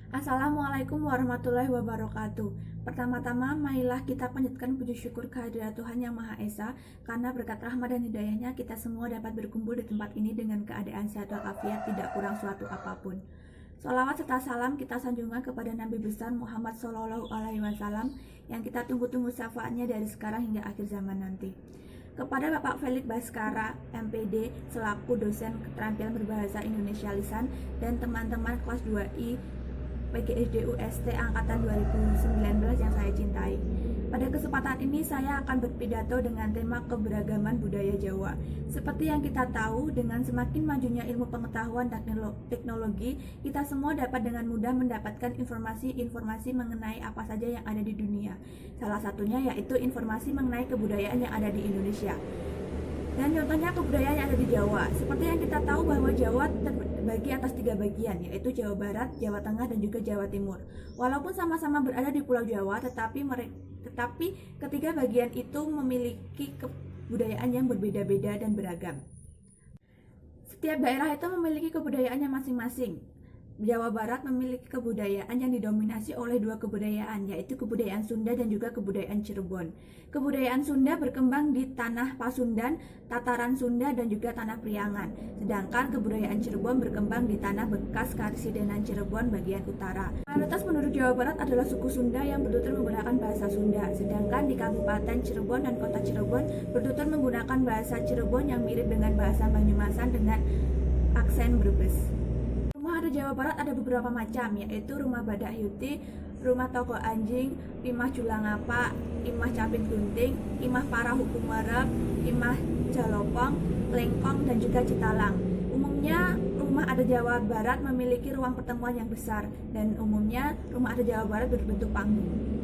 Assalamualaikum warahmatullahi wabarakatuh. Pertama-tama, marilah kita panjatkan puji syukur kehadirat Tuhan Yang Maha Esa, karena berkat rahmat dan hidayahnya kita semua dapat berkumpul di tempat ini dengan keadaan sehat walafiat, tidak kurang suatu apapun. Sholawat serta salam kita sanjungkan kepada Nabi besar Muhammad Shallallahu Alaihi Wasallam yang kita tunggu-tunggu syafaatnya dari sekarang hingga akhir zaman nanti. Kepada Bapak Felix Baskara, MPD, selaku dosen keterampilan berbahasa Indonesia Lisan, dan teman-teman kelas 2I PGSD UST Angkatan 2019 yang saya cintai. Pada kesempatan ini saya akan berpidato dengan tema keberagaman budaya Jawa. Seperti yang kita tahu, dengan semakin majunya ilmu pengetahuan dan teknologi, kita semua dapat dengan mudah mendapatkan informasi-informasi mengenai apa saja yang ada di dunia. Salah satunya yaitu informasi mengenai kebudayaan yang ada di Indonesia. Dan contohnya kebudayaan yang ada di Jawa. Seperti yang kita tahu bahwa Jawa terbagi atas 3 bagian, yaitu Jawa Barat, Jawa Tengah, dan juga Jawa Timur. Walaupun sama-sama berada di Pulau Jawa, tetapi ketiga bagian itu memiliki kebudayaan yang berbeda-beda dan beragam. Setiap daerah itu memiliki kebudayaannya masing-masing. Jawa Barat memiliki kebudayaan yang didominasi oleh 2 kebudayaan, yaitu kebudayaan Sunda dan juga kebudayaan Cirebon. Kebudayaan Sunda berkembang di tanah Pasundan, Tataran Sunda, dan juga tanah Priangan. Sedangkan kebudayaan Cirebon berkembang di tanah bekas Karesidenan Cirebon bagian utara. Mayoritas penduduk Jawa Barat adalah suku Sunda yang bertutur menggunakan bahasa Sunda. Sedangkan di Kabupaten Cirebon dan Kota Cirebon bertutur menggunakan bahasa Cirebon yang mirip dengan bahasa Banyumasan dengan aksen Brebes. Rumah adat Jawa Barat ada beberapa macam, yaitu rumah badak Yuti, rumah toko anjing, imah Julangapa, imah Capit Gunting, imah Para Hukum Warap, imah Jalopong, Lengkong, dan juga Citalang. Umumnya rumah adat Jawa Barat memiliki ruang pertemuan yang besar, dan umumnya rumah adat Jawa Barat berbentuk panggung.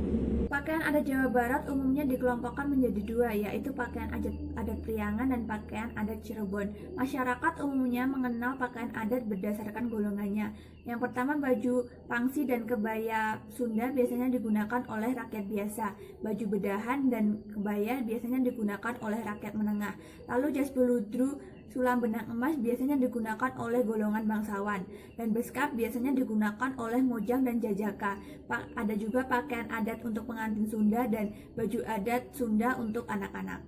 Pakaian adat Jawa Barat umumnya dikelompokkan menjadi 2, yaitu pakaian adat Priangan dan pakaian adat Cirebon. Masyarakat umumnya mengenal pakaian adat berdasarkan golongannya. Yang pertama, baju pangsi dan kebaya Sunda biasanya digunakan oleh rakyat biasa. Baju bedahan dan kebaya biasanya digunakan oleh rakyat menengah. Lalu jas beludru, sulam benang emas biasanya digunakan oleh golongan bangsawan, dan beskap biasanya digunakan oleh mojang dan jajaka. Ada juga pakaian adat untuk pengantin Sunda dan baju adat Sunda untuk anak-anak.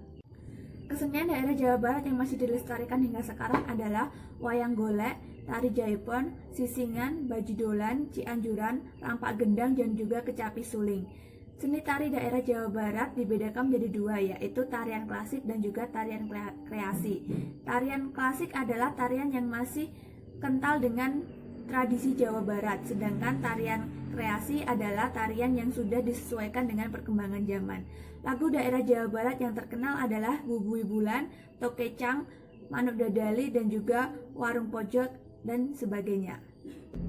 Kesenian daerah Jawa Barat yang masih dilestarikan hingga sekarang adalah wayang golek, tari jaipon, sisingan, baju dolan, cianjuran, rampak gendang, dan juga kecapi suling. Seni tari daerah Jawa Barat dibedakan menjadi 2, yaitu tarian klasik dan juga tarian kreasi. Tarian klasik adalah tarian yang masih kental dengan tradisi Jawa Barat, sedangkan tarian kreasi adalah tarian yang sudah disesuaikan dengan perkembangan zaman. Lagu daerah Jawa Barat yang terkenal adalah Bubui Bulan, Tokecang, Manuk Dadali, dan juga Warung Pojok, dan sebagainya.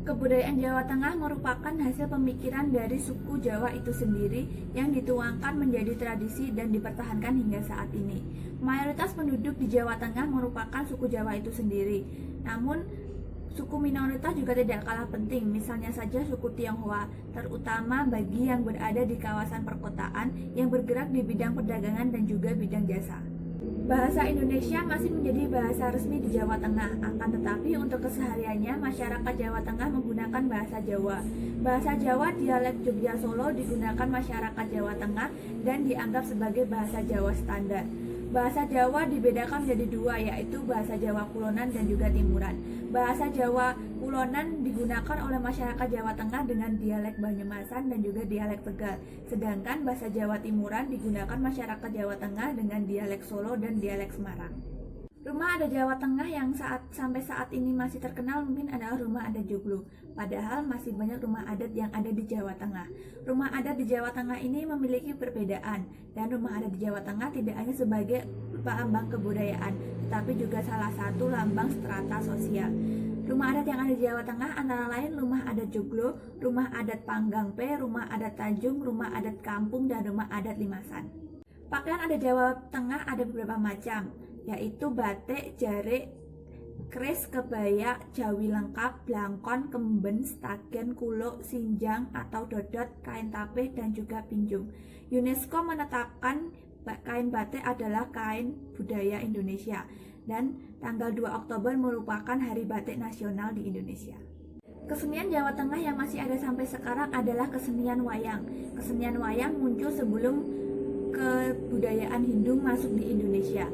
Kebudayaan Jawa Tengah merupakan hasil pemikiran dari suku Jawa itu sendiri yang dituangkan menjadi tradisi dan dipertahankan hingga saat ini. Mayoritas penduduk di Jawa Tengah merupakan suku Jawa itu sendiri. Namun, suku minoritas juga tidak kalah penting, misalnya saja suku Tionghoa, terutama bagi yang berada di kawasan perkotaan yang bergerak di bidang perdagangan dan juga bidang jasa. Bahasa Indonesia masih menjadi bahasa resmi di Jawa Tengah, akan tetapi untuk kesehariannya masyarakat Jawa Tengah menggunakan bahasa Jawa. Bahasa Jawa dialek Jogja Solo digunakan masyarakat Jawa Tengah dan dianggap sebagai bahasa Jawa standar. Bahasa Jawa dibedakan menjadi 2, yaitu bahasa Jawa Kulonan dan juga Timuran. Bahasa Jawa Kulonan digunakan oleh masyarakat Jawa Tengah dengan dialek Banyumasan dan juga dialek Tegal. Sedangkan bahasa Jawa Timuran digunakan masyarakat Jawa Tengah dengan dialek Solo dan dialek Semarang. Rumah adat Jawa Tengah yang sampai saat ini masih terkenal mungkin adalah rumah adat Joglo. Padahal masih banyak rumah adat yang ada di Jawa Tengah. Rumah adat di Jawa Tengah ini memiliki perbedaan, dan rumah adat di Jawa Tengah tidak hanya sebagai lambang kebudayaan, tetapi juga salah satu lambang strata sosial. Rumah adat yang ada di Jawa Tengah antara lain rumah adat Joglo, rumah adat Panggangpe, rumah adat Tanjung, rumah adat Kampung, dan rumah adat Limasan. Pakaian adat Jawa Tengah ada beberapa macam, yaitu batik, jarik, kris, kebaya, jawi lengkap, blangkon, kemben, stagen, kuluk, sinjang atau dodot, kain tapih, dan juga pinjung. UNESCO menetapkan kain batik adalah kain budaya Indonesia, dan tanggal 2 Oktober merupakan Hari Batik Nasional di Indonesia. Kesenian Jawa Tengah yang masih ada sampai sekarang adalah kesenian wayang. Kesenian wayang muncul sebelum kebudayaan Hindu masuk di Indonesia.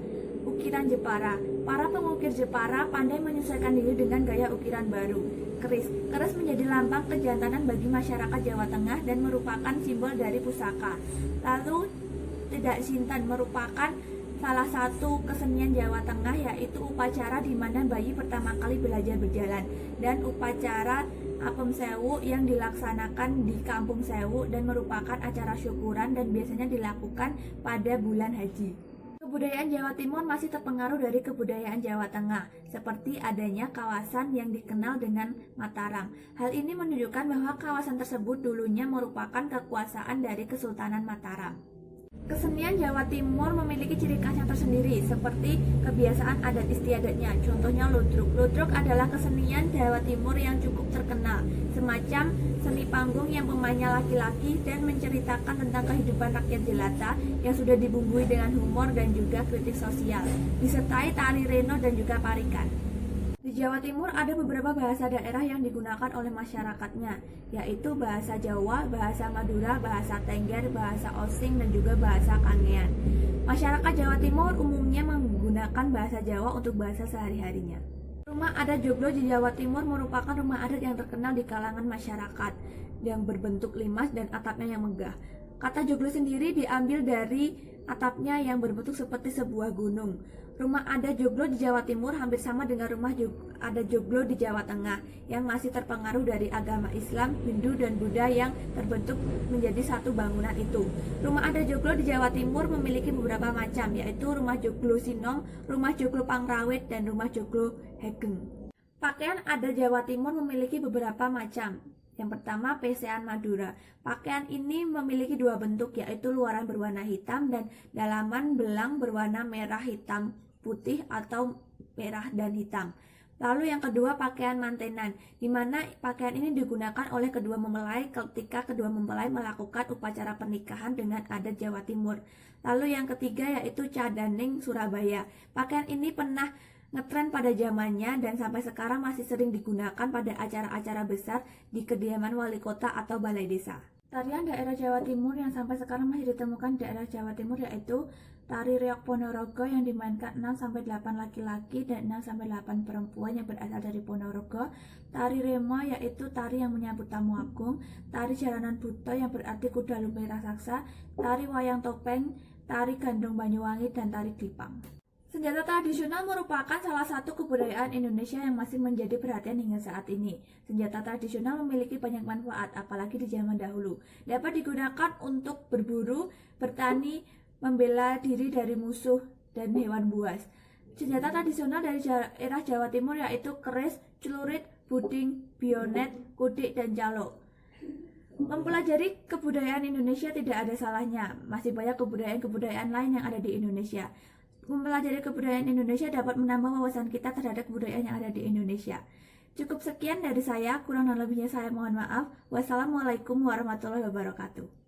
Ukiran Jepara. Para pengukir Jepara pandai menyesuaikan diri dengan gaya ukiran baru. Keris. Keris menjadi lambang kejantanan bagi masyarakat Jawa Tengah dan merupakan simbol dari pusaka. Lalu Tidak Sinten merupakan salah satu kesenian Jawa Tengah, yaitu upacara di mana bayi pertama kali belajar berjalan, dan upacara Apem Sewu yang dilaksanakan di Kampung Sewu dan merupakan acara syukuran dan biasanya dilakukan pada bulan haji. Kebudayaan Jawa Timur masih terpengaruh dari kebudayaan Jawa Tengah, seperti adanya kawasan yang dikenal dengan Mataram. Hal ini menunjukkan bahwa kawasan tersebut dulunya merupakan kekuasaan dari Kesultanan Mataram. Kesenian Jawa Timur memiliki ciri khas yang tersendiri, seperti kebiasaan adat istiadatnya. Contohnya ludruk. Ludruk adalah kesenian Jawa Timur yang cukup terkenal, semacam seni panggung yang pemainnya laki-laki dan menceritakan tentang kehidupan rakyat jelata yang sudah dibumbui dengan humor dan juga kritik sosial, disertai tari reno dan juga parikan. Di Jawa Timur ada beberapa bahasa daerah yang digunakan oleh masyarakatnya, yaitu bahasa Jawa, bahasa Madura, bahasa Tengger, bahasa Osing, dan juga bahasa Kangean. Masyarakat Jawa Timur umumnya menggunakan bahasa Jawa untuk bahasa sehari-harinya. Rumah adat Joglo di Jawa Timur merupakan rumah adat yang terkenal di kalangan masyarakat, yang berbentuk limas dan atapnya yang megah. Kata Joglo sendiri diambil dari atapnya yang berbentuk seperti sebuah gunung. Rumah adat Joglo di Jawa Timur hampir sama dengan rumah adat Joglo di Jawa Tengah yang masih terpengaruh dari agama Islam, Hindu, dan Buddha yang terbentuk menjadi satu bangunan itu. Rumah adat Joglo di Jawa Timur memiliki beberapa macam, yaitu rumah Joglo Sinom, rumah Joglo Pangrawit, dan rumah Joglo Hegeng. Pakaian adat Jawa Timur memiliki beberapa macam. Yang pertama, pesean Madura. Pakaian ini memiliki dua bentuk, yaitu luaran berwarna hitam dan dalaman belang berwarna merah hitam putih atau merah dan hitam. Lalu yang kedua, pakaian mantenan, di mana pakaian ini digunakan oleh kedua mempelai ketika kedua mempelai melakukan upacara pernikahan dengan adat Jawa Timur. Lalu yang ketiga yaitu cadaning Surabaya. Pakaian ini pernah ngetren pada zamannya dan sampai sekarang masih sering digunakan pada acara-acara besar di kediaman wali kota atau balai desa. Tarian daerah Jawa Timur yang sampai sekarang masih ditemukan di daerah Jawa Timur yaitu tari reog Ponorogo yang dimainkan 6-8 laki-laki dan 6-8 perempuan yang berasal dari Ponorogo. Tari remo yaitu tari yang menyambut tamu agung. Tari jaranan buto yang berarti kuda lumping raksasa. Tari wayang topeng, tari gandong Banyuwangi, dan tari klipang. Senjata tradisional merupakan salah satu kebudayaan Indonesia yang masih menjadi perhatian hingga saat ini. Senjata tradisional memiliki banyak manfaat, apalagi di zaman dahulu. Dapat digunakan untuk berburu, bertani, membela diri dari musuh dan hewan buas. Senjata tradisional dari daerah Jawa Timur yaitu keris, celurit, buding, bionet, kudik, dan calo. Mempelajari kebudayaan Indonesia tidak ada salahnya. Masih banyak kebudayaan-kebudayaan lain yang ada di Indonesia. Mempelajari kebudayaan Indonesia dapat menambah wawasan kita terhadap kebudayaan yang ada di Indonesia. Cukup sekian dari saya, kurang dan lebihnya saya mohon maaf. Wassalamualaikum warahmatullahi wabarakatuh.